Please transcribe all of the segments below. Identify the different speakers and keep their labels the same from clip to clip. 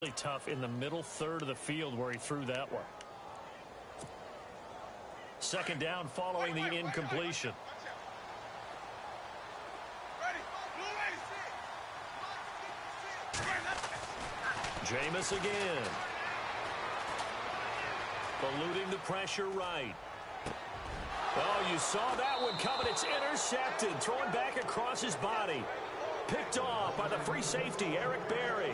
Speaker 1: Really tough in the middle third of the field where he threw that one. Second down following the incompletion. Jameis again. Eluding the pressure right. Oh, you saw that one coming. It's intercepted. Throwing back across his body. Picked off by the free safety, Eric Berry.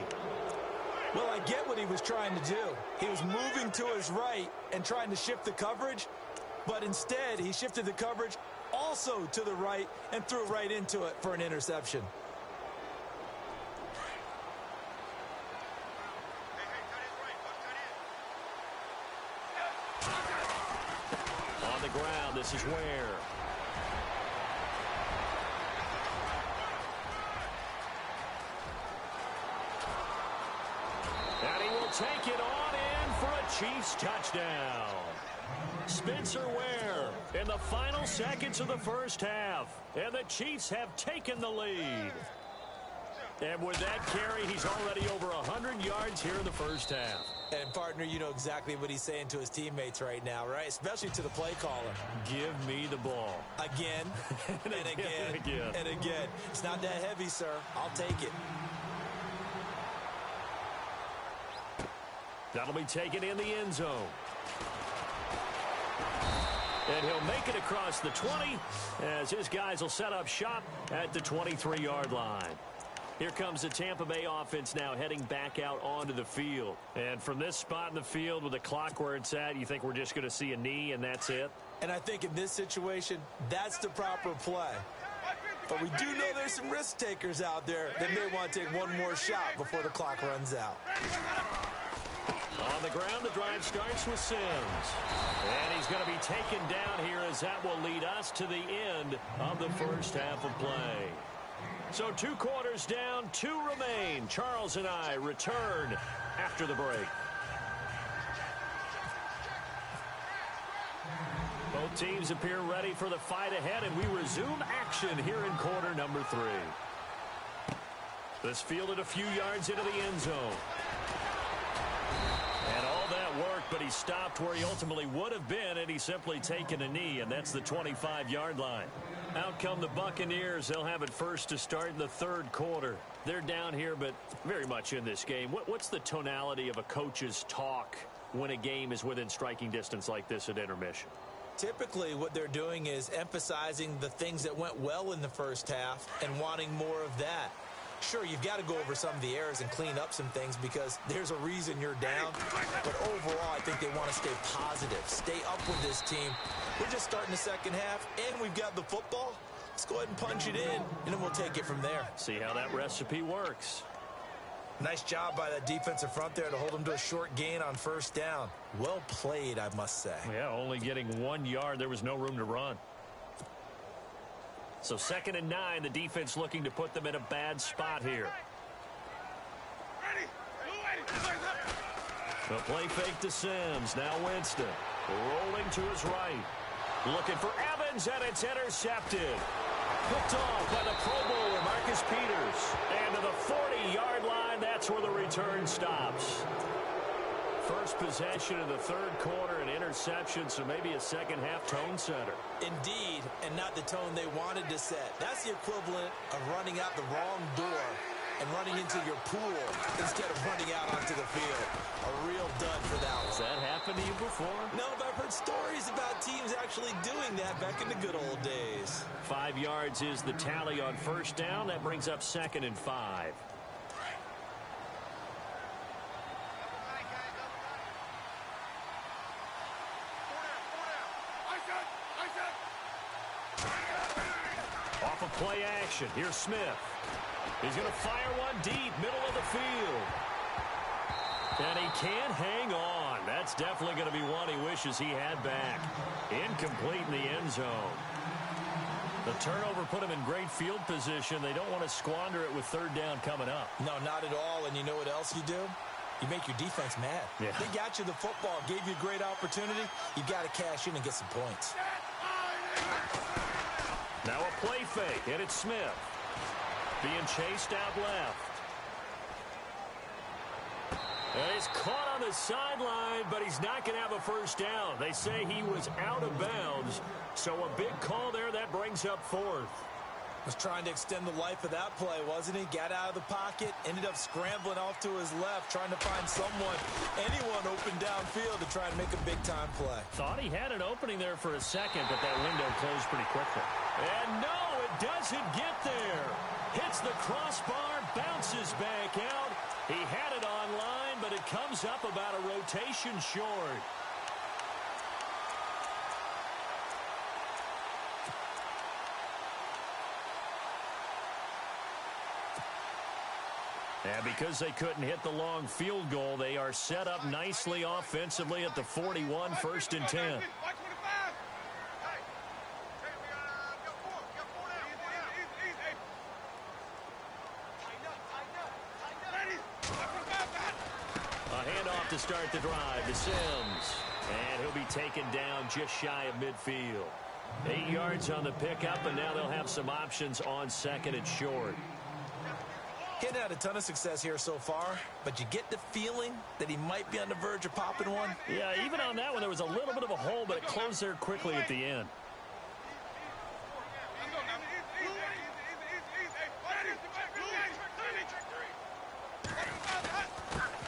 Speaker 2: Well, I get what he was trying to do. He was moving to his right and trying to shift the coverage, but instead he shifted the coverage also to the right and threw right into it for an interception.
Speaker 1: On the ground, this is Ware. And he will take it on in for a Chiefs touchdown. Spencer Ware in the final seconds of the first half. And the Chiefs have taken the lead. And with that carry, he's already over 100 yards here in the first half.
Speaker 2: And, partner, you know exactly what he's saying to his teammates right now, right? Especially to the play caller.
Speaker 1: Give me the ball.
Speaker 2: Again, and again, and again. It's not that heavy, sir. I'll take it.
Speaker 1: That'll be taken in the end zone. And he'll make it across the 20 as his guys will set up shop at the 23-yard line. Here comes the Tampa Bay offense now heading back out onto the field. And from this spot in the field with the clock where it's at, you think we're just going to see a knee and that's it?
Speaker 2: And I think in this situation, that's the proper play. But we do know there's some risk takers out there that may want to take one more shot before the clock runs out.
Speaker 1: On the ground, the drive starts with Sims. And he's going to be taken down here as that will lead us to the end of the first half of play. So 2 quarters down, 2 remain. Charles and I return after the break. Both teams appear ready for the fight ahead, and we resume action here in quarter number 3. This fielded a few yards into the end zone. And all that worked, but he stopped where he ultimately would have been had he simply taken a knee, and that's the 25-yard line. Out come the Buccaneers. They'll have it first to start in the third quarter. They're down here, but very much in this game. What's the tonality of a coach's talk when a game is within striking distance like this at intermission?
Speaker 2: Typically, what they're doing is emphasizing the things that went well in the first half and wanting more of that. Sure, you've got to go over some of the errors and clean up some things because there's a reason you're down. But overall, I think they want to stay positive, stay up with this team. We're just starting the second half, and we've got the football. Let's go ahead and punch it in, and then we'll take it from there.
Speaker 1: See how that recipe works.
Speaker 2: Nice job by that defensive front there to hold them to a short gain on first down. Well played, I must say.
Speaker 1: Yeah, only getting 1 yard. There was no room to run. So 2nd and 9, the defense looking to put them in a bad spot here. The play fake to Sims. Now Winston rolling to his right. Looking for Evans, and it's intercepted. Picked off by the Pro Bowler, Marcus Peters. And to the 40-yard line, that's where the return stops. First possession of the third quarter, an interception, so maybe a second-half tone setter.
Speaker 2: Indeed, and not the tone they wanted to set. That's the equivalent of running out the wrong door and running into your pool instead of running out onto the field. A real dud for that one.
Speaker 1: Has that happened to you before?
Speaker 2: No, but I've heard stories about teams actually doing that back in the good old days.
Speaker 1: 5 yards is the tally on first down. That brings up 2nd and 5. Off of play action. Here's Smith. He's going to fire one deep, middle of the field. And he can't hang on. That's definitely going to be one he wishes he had back. Incomplete in the end zone. The turnover put him in great field position. They don't want to squander it with third down coming up.
Speaker 2: No, not at all. And you know what else you do? You make your defense mad.
Speaker 1: Yeah.
Speaker 2: They got you the football, gave you a great opportunity. You got to cash in and get some points.
Speaker 1: Now a play fake, and it's Smith. Being chased out left. He's caught on the sideline, but he's not going to have a first down. They say he was out of bounds, so a big call there. That brings up fourth.
Speaker 2: Was trying to extend the life of that play, wasn't he? Got out of the pocket, ended up scrambling off to his left, trying to find anyone open downfield to try and make a big-time play.
Speaker 1: Thought he had an opening there for a second, but that window closed pretty quickly. And no, it doesn't get there. Hits the crossbar, bounces back out. He had it online, but it comes up about a rotation short. And because they couldn't hit the long field goal, they are set up nicely offensively at the 41, 1st and 10. A handoff to start the drive to Sims. And he'll be taken down just shy of midfield. 8 yards on the pickup, and now they'll have some options on 2nd and short.
Speaker 2: Getting had a ton of success here so far, but you get the feeling that he might be on the verge of popping one.
Speaker 1: Yeah, even on that one, there was a little bit of a hole, but it closed there quickly at the end.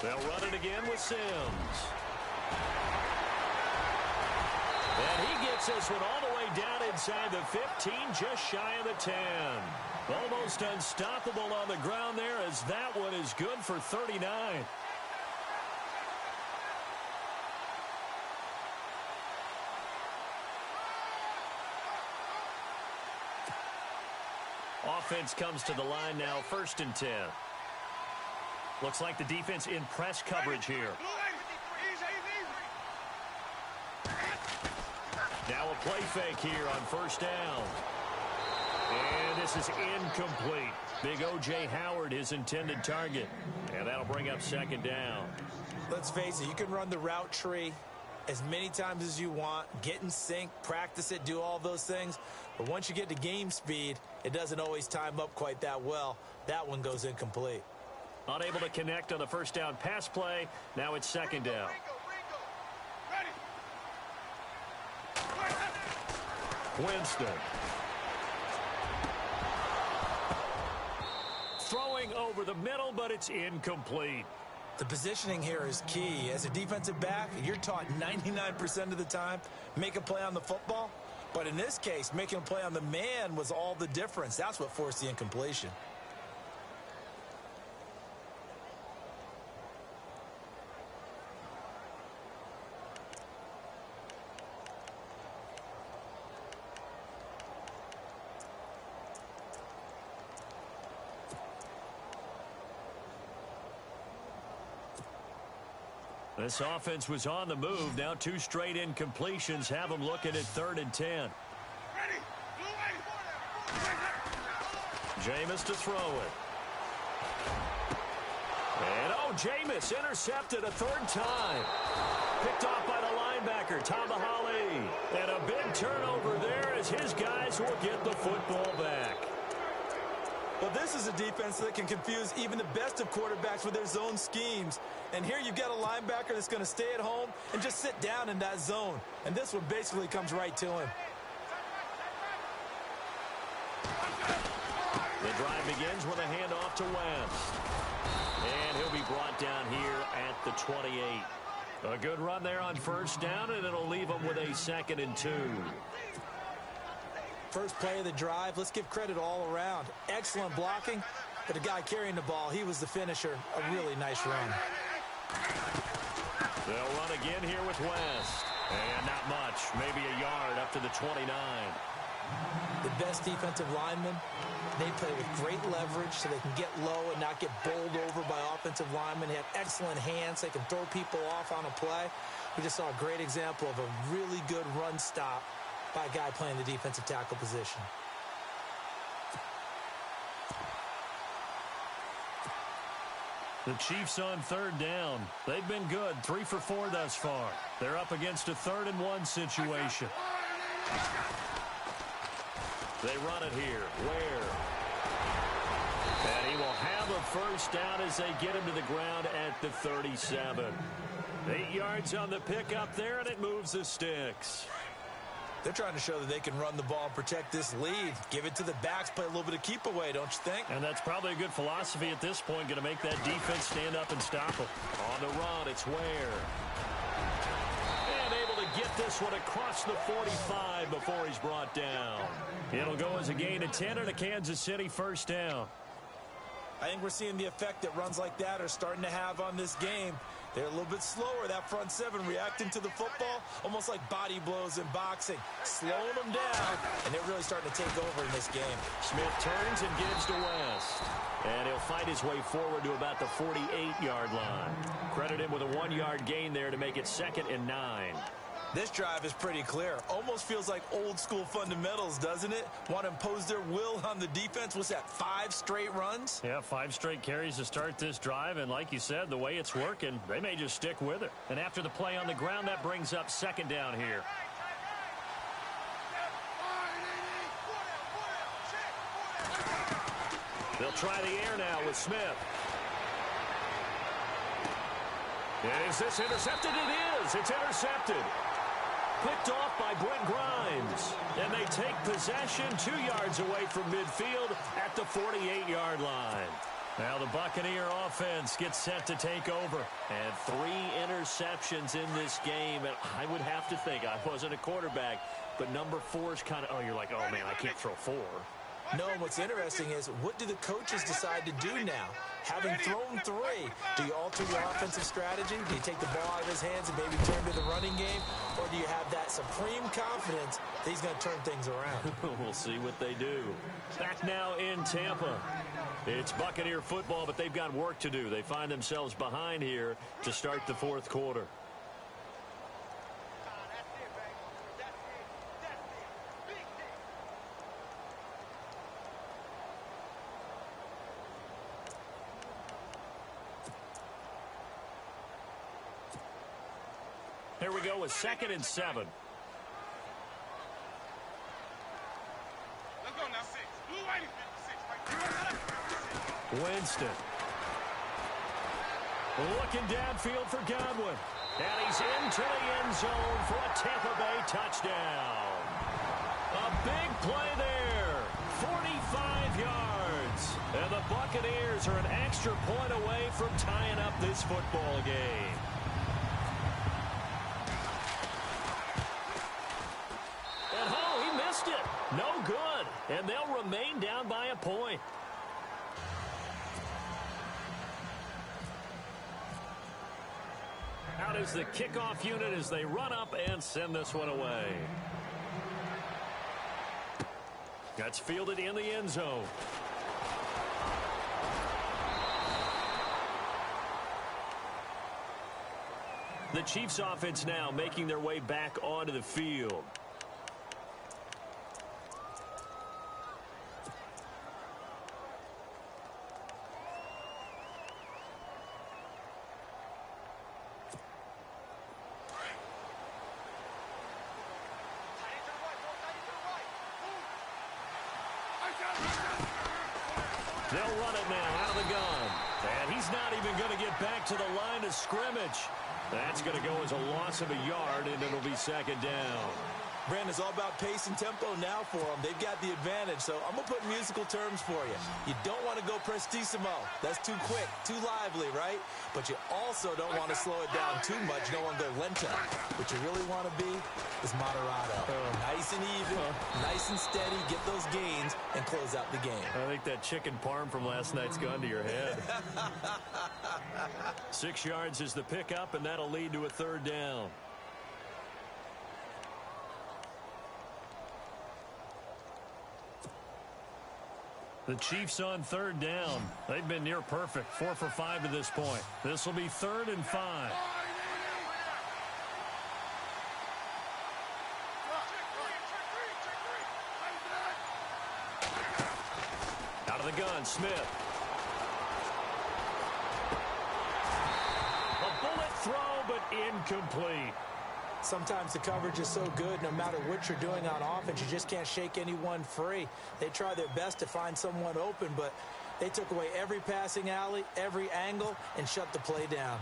Speaker 1: They'll run it again with Sims. And he gets this one all the way down inside the 15, just shy of the 10. Almost unstoppable on the ground there, as that one is good for 39. Offense comes to the line now, 1st and 10. Looks like the defense in press coverage here. Now a play fake here on 1st down. And this is incomplete. Big O.J. Howard, his intended target. And that'll bring up 2nd down.
Speaker 2: Let's face it, you can run the route tree as many times as you want, get in sync, practice it, do all those things. But once you get to game speed, it doesn't always time up quite that well. That one goes incomplete.
Speaker 1: Unable to connect on the 1st down pass play. Now it's 2nd down. Winston. Throwing over the middle, but it's incomplete.
Speaker 2: The positioning here is key. As a defensive back, you're taught 99% of the time, make a play on the football. But in this case, making a play on the man was all the difference. That's what forced the incompletion.
Speaker 1: This offense was on the move. Now 2 straight incompletions have them looking at 3rd and 10. Jameis to throw it. And Jameis intercepted a 3rd time. Picked off by the linebacker, Tamahali. And a big turnover there as his guys will get the football back.
Speaker 2: Well, this is a defense that can confuse even the best of quarterbacks with their zone schemes. And here you've got a linebacker that's going to stay at home and just sit down in that zone. And this one basically comes right to him.
Speaker 1: The drive begins with a handoff to West. And he'll be brought down here at the 28. A good run there on 1st down, and it'll leave him with a 2nd and 2.
Speaker 2: First play of the drive, let's give credit all around. Excellent blocking, but the guy carrying the ball, he was the finisher. A really nice run.
Speaker 1: They'll run again here with West. And not much, maybe a yard up to the 29.
Speaker 2: The best defensive linemen, they play with great leverage so they can get low and not get bowled over by offensive linemen. They have excellent hands. They can throw people off on a play. We just saw a great example of a really good run stop by a guy playing the defensive tackle position.
Speaker 1: The Chiefs on 3rd down. They've been good, 3 for 4 thus far. They're up against a 3rd and 1 situation. They run it here. Ware. And he will have a first down as they get him to the ground at the 37. 8 yards on the pickup there, and it moves the sticks.
Speaker 2: They're trying to show that they can run the ball and protect this lead. Give it to the backs, play a little bit of keep away, don't you think?
Speaker 1: And that's probably a good philosophy at this point, going to make that defense stand up and stop them. On the run, it's Ware. And able to get this one across the 45 before he's brought down. It'll go as a gain of 10 and a Kansas City first down.
Speaker 2: I think we're seeing the effect that runs like that are starting to have on this game. They're a little bit slower, that front seven, reacting to the football, almost like body blows in boxing, slowing them down, and they're really starting to take over in this game.
Speaker 1: Smith turns and gives to West. And he'll fight his way forward to about the 48-yard line. Credit him with a 1-yard gain there to make it 2nd and 9.
Speaker 2: This drive is pretty clear. Almost feels like old-school fundamentals, doesn't it? Want to impose their will on the defense. What's that, 5 straight runs?
Speaker 1: Yeah, 5 straight carries to start this drive. And like you said, the way it's working, they may just stick with it. And after the play on the ground, that brings up 2nd down here. They'll try the air now with Smith. And is this intercepted? It is. It's intercepted. Picked off by Brent Grimes. And they take possession 2 yards away from midfield at the 48-yard line. Now the Buccaneer offense gets set to take over. And 3 interceptions in this game. And I would have to think, I wasn't a quarterback, but number 4 is kind of, oh, you're like, oh, man, I can't throw 4.
Speaker 2: No, and what's interesting is, what do the coaches decide to do now? Having thrown 3, do you alter your offensive strategy? Do you take the ball out of his hands and maybe turn to the running game? Or do you have that supreme confidence that he's going to turn things around?
Speaker 1: We'll see what they do. Back now in Tampa. It's Buccaneer football, but they've got work to do. They find themselves behind here to start the 4th quarter. Here we go with 2nd and 7.
Speaker 3: Let's go now, 6. Blue Whitey 56.
Speaker 1: Winston. Looking downfield for Godwin. And he's into the end zone for a Tampa Bay touchdown. A big play there. 45 yards. And the Buccaneers are an extra point away from tying up this football game. No good, and they'll remain down by a point. Out is the kickoff unit as they run up and send this one away. That's fielded in the end zone. The Chiefs offense now making their way back onto the field. They'll run it now out of the gun. And he's not even going to get back to the line of scrimmage. That's going to go as a loss of a yard, and it'll be 2nd down.
Speaker 2: Brandon, it's all about pace and tempo now for them. They've got the advantage, so I'm going to put musical terms for you. You don't want to go prestissimo. That's too quick, too lively, right? But you also don't want to slow it down too much. You don't want to go lento. What you really want to be is moderato. Nice and even, nice and steady, get those gains, and close out the game.
Speaker 1: I think that chicken parm from last night's gone to your head. 6 yards is the pickup, and that'll lead to a 3rd down. The Chiefs on 3rd down. They've been near perfect. 4 for 5 to this point. This will be 3rd and 5. Out of the gun, Smith. A bullet throw, but incomplete.
Speaker 2: Sometimes the coverage is so good, no matter what you're doing on offense, you just can't shake anyone free. They try their best to find someone open, but They took away every passing alley, every angle, and shut the play down.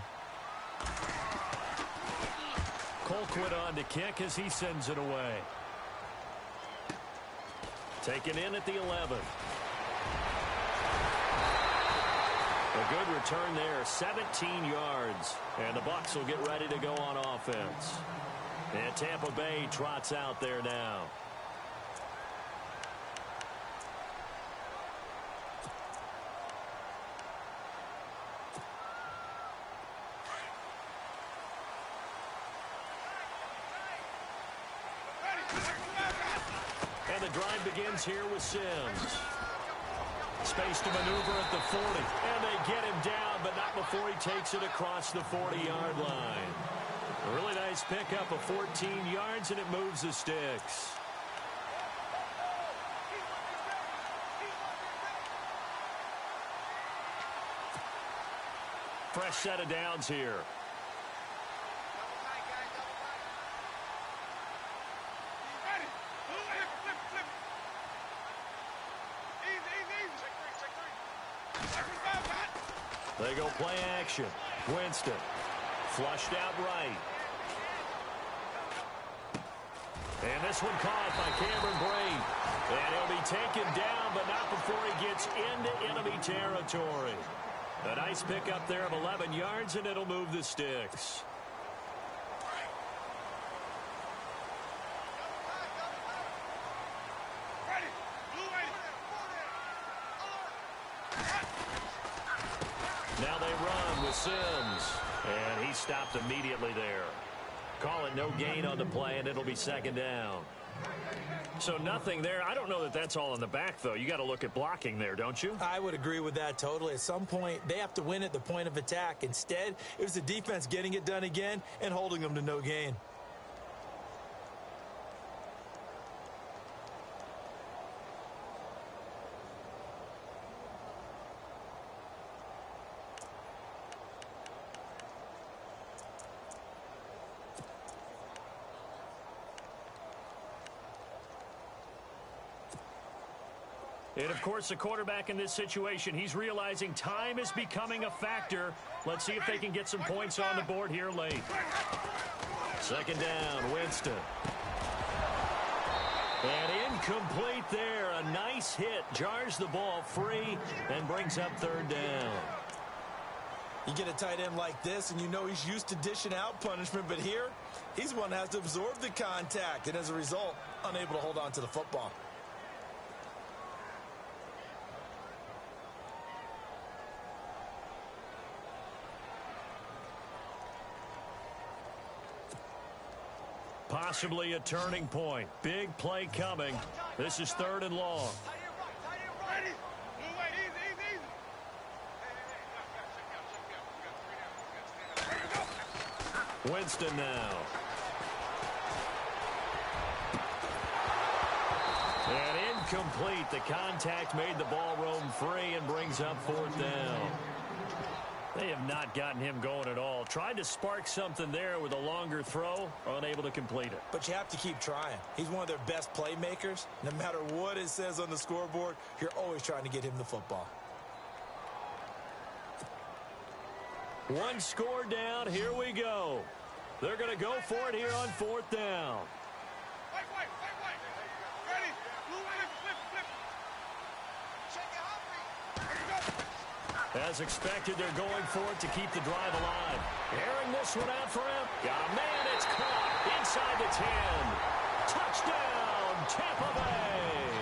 Speaker 1: Colquitt on to kick as he sends it away. Taken in at the 11. A good return there, 17 yards. And the Bucs will get ready to go on offense. And Tampa Bay trots out there now. And the drive begins here with Sims. Space to maneuver at the 40. And they get him down, but not before he takes it across the 40-yard line. A really nice pickup of 14 yards, and it moves the sticks. Fresh set of downs here. They go play action. Winston. Flushed out right. And this one caught by Cameron Brate. And he'll be taken down, but not before he gets into enemy territory. A nice pickup there of 11 yards, and it'll move the sticks. Now they run with Sims. And he stopped immediately there. Call it no gain on the play, and it'll be second down. So nothing there. I don't know that that's all in the back, though. You got to look at blocking there, don't you?
Speaker 2: I would agree with that totally. At some point, they have to win at the point of attack. Instead, it was the defense getting it done again and holding them to no gain.
Speaker 1: And, of course, the quarterback in this situation, he's realizing time is becoming a factor. Let's see if they can get some points on the board here late. Second down, Winston. And incomplete there. A nice hit. Jars the ball free and brings up third down.
Speaker 2: You get a tight end like this, and you know he's used to dishing out punishment, but here, he's one that has to absorb the contact, and as a result, unable to hold on to the football.
Speaker 1: Possibly a turning point. Big play coming. This is third and long. Winston now. And incomplete. The contact made the ball roam free and brings up fourth down. They have not gotten him going at all. Tried to spark something there with a longer throw, unable to complete it.
Speaker 2: But you have to keep trying. He's one of their best playmakers. No matter what it says on the scoreboard, you're always trying to get him the football.
Speaker 1: One score down. Here we go. They're going to go for it here on fourth down. As expected, they're going for it to keep the drive alive. Airing this one out for him. Got a man, it's caught inside the 10. Touchdown, Tampa Bay.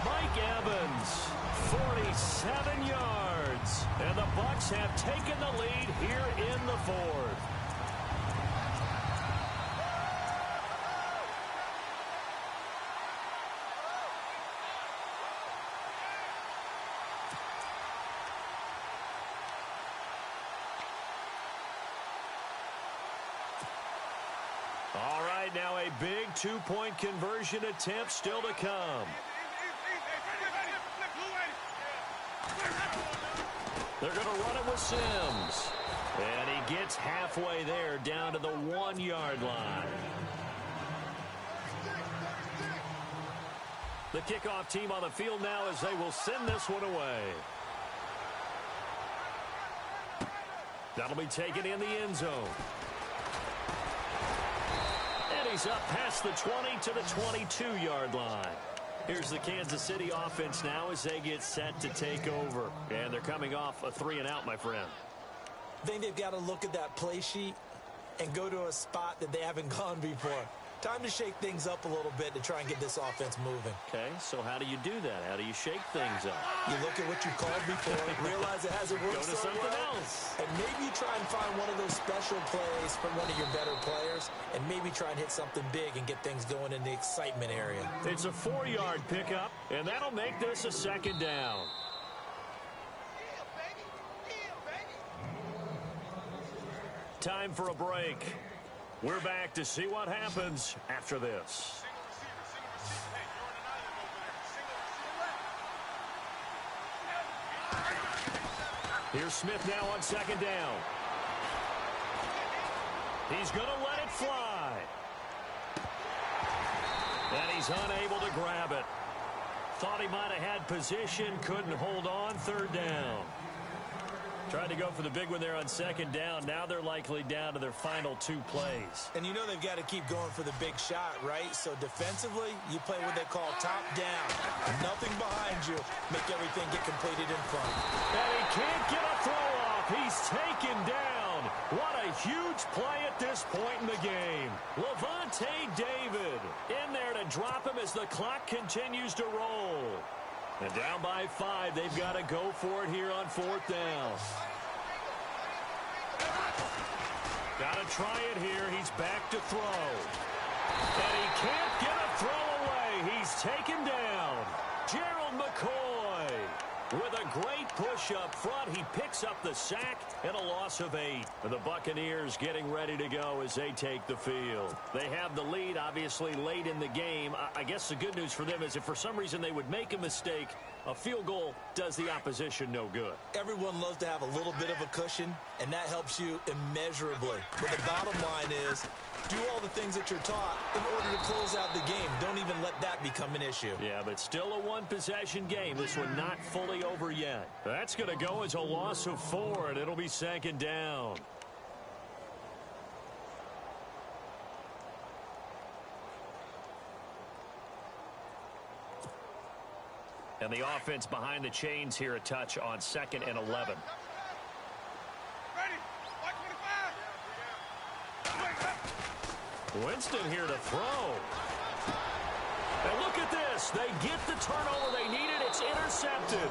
Speaker 1: Mike Evans, 47 yards. And the Bucs have taken the lead here in the fourth. All right, now a big two-point conversion attempt still to come. They're going to run it with Sims. And he gets halfway there down to the 1-yard line. The kickoff team on the field now as they will send this one away. That'll be taken in the end zone. And he's up past the 20 to the 22-yard line. Here's the Kansas City offense now as they get set to take over. And they're coming off a 3-and-out, my friend.
Speaker 2: I think they've got to look at that play sheet and go to a spot that they haven't gone before. Time to shake things up a little bit to try and get this offense moving.
Speaker 1: Okay, so how do you do that? How do you shake things up?
Speaker 2: You look at what you called before, realize it hasn't worked
Speaker 1: Go to
Speaker 2: so
Speaker 1: something
Speaker 2: well,
Speaker 1: else.
Speaker 2: and maybe you try and find one of those special plays from one of your better players, and maybe try and hit something big and get things going in the excitement area.
Speaker 1: It's a 4-yard pickup, and that'll make this a second down. Time for a break. We're back to see what happens after this. Here's Smith now on second down. He's going to let it fly. And he's unable to grab it. Thought he might have had position, couldn't hold on, third down. Tried to go for the big one there on second down. Now they're likely down to their final 2 plays.
Speaker 2: And you know they've got to keep going for the big shot, right? So defensively, you play what they call top down. Nothing behind you. Make everything get completed in front.
Speaker 1: And he can't get a throw off. He's taken down. What a huge play at this point in the game. Levante David in there to drop him as the clock continues to roll. And down by 5, they've got to go for it here on 4th down. Got to try it here. He's back to throw. And he can't get a throw away. He's taken down. Gerald McCoy with a great push up front. He picks up the sack and a loss of 8. And the Buccaneers getting ready to go as they take the field. They have the lead, obviously, late in the game. I guess the good news for them is if for some reason they would make a mistake, a field goal does the opposition no good.
Speaker 2: Everyone loves to have a little bit of a cushion, and that helps you immeasurably. But the bottom line is, do all the things that you're taught in order to close out the game. Don't even let that become an issue.
Speaker 1: Yeah, but still a one-possession game. This one not fully over yet. That's going to go as a loss of 4, and it'll be second down. And the offense behind the chains here a touch on 2nd and 11. Winston here to throw. And look at this. They get the turnover they needed. It's intercepted.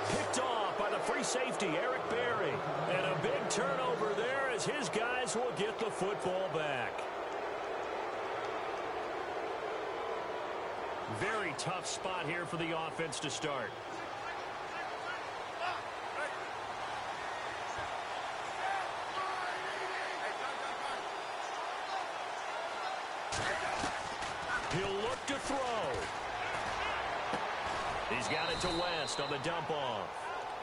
Speaker 1: Picked off by the free safety, Eric Berry. And a big turnover there as his guys will get the football back. Very tough spot here for the offense to start. He'll look to throw. He's got it to West on the dump off.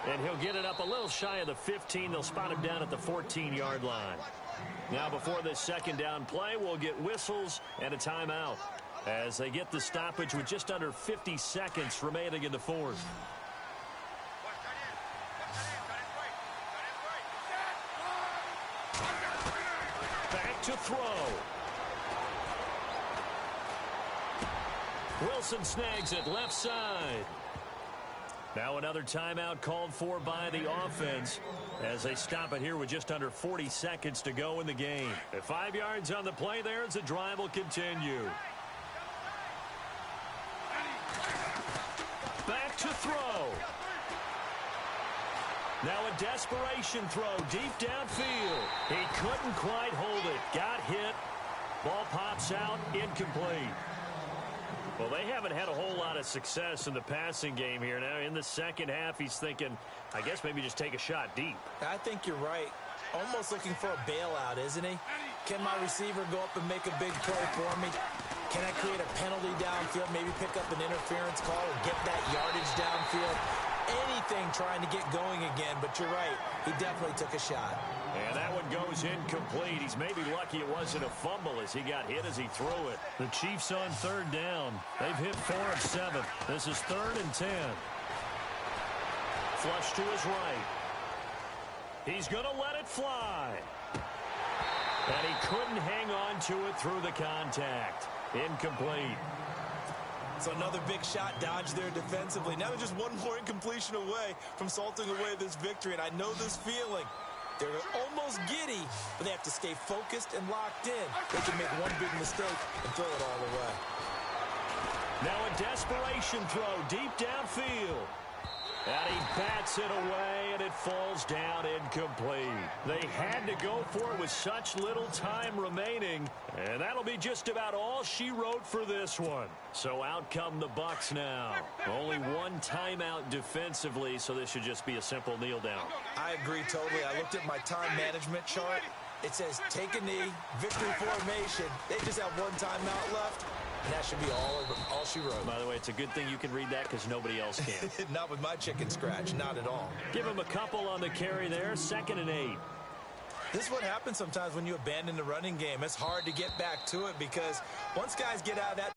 Speaker 1: And he'll get it up a little shy of the 15. They'll spot him down at the 14-yard line. Now before this second down play, we'll get whistles and a timeout as they get the stoppage with just under 50 seconds remaining in the 4th. Back to throw. Wilson snags it left side. Now another timeout called for by the offense as they stop it here with just under 40 seconds to go in the game. At 5 yards on the play there as the drive will continue. Back to throw. Now a desperation throw deep downfield. He couldn't quite hold it. Got hit. Ball pops out. Incomplete. Well, they haven't had a whole lot of success in the passing game here. Now, in the second half, he's thinking, I guess maybe just take a shot deep.
Speaker 2: I think you're right. Almost looking for a bailout, isn't he? Can my receiver go up and make a big play for me? Can I create a penalty downfield, maybe pick up an interference call or get that yardage downfield? anything trying to get going again, but you're right. He definitely took a shot.
Speaker 1: And that one goes incomplete. He's maybe lucky it wasn't a fumble as he got hit as he threw it.
Speaker 3: The Chiefs on third down. They've hit 4 of 7. This is 3rd and 10.
Speaker 1: Flush to his right. He's going to let it fly. And he couldn't hang on to it through the contact. Incomplete.
Speaker 2: So another big shot dodged there defensively. Now they're just one more incompletion away from salting away this victory, and I know this feeling. They're almost giddy, but they have to stay focused and locked in. They can make one big mistake and throw it all away.
Speaker 1: Now a desperation throw deep downfield. And he bats it away, and it falls down incomplete. They had to go for it with such little time remaining, and that'll be just about all she wrote for this one. So out come the Bucs now. Only one timeout defensively, so this should just be a simple kneel down.
Speaker 2: I agree totally. I looked at my time management chart. It says take a knee, victory formation. They just have one timeout left. And that should be all she wrote.
Speaker 1: By the way, it's a good thing you can read that because nobody else can.
Speaker 2: Not with my chicken scratch. Not at all.
Speaker 1: Give him a couple on the carry there. 2nd and 8.
Speaker 2: This is what happens sometimes when you abandon the running game. It's hard to get back to it because once guys get out of that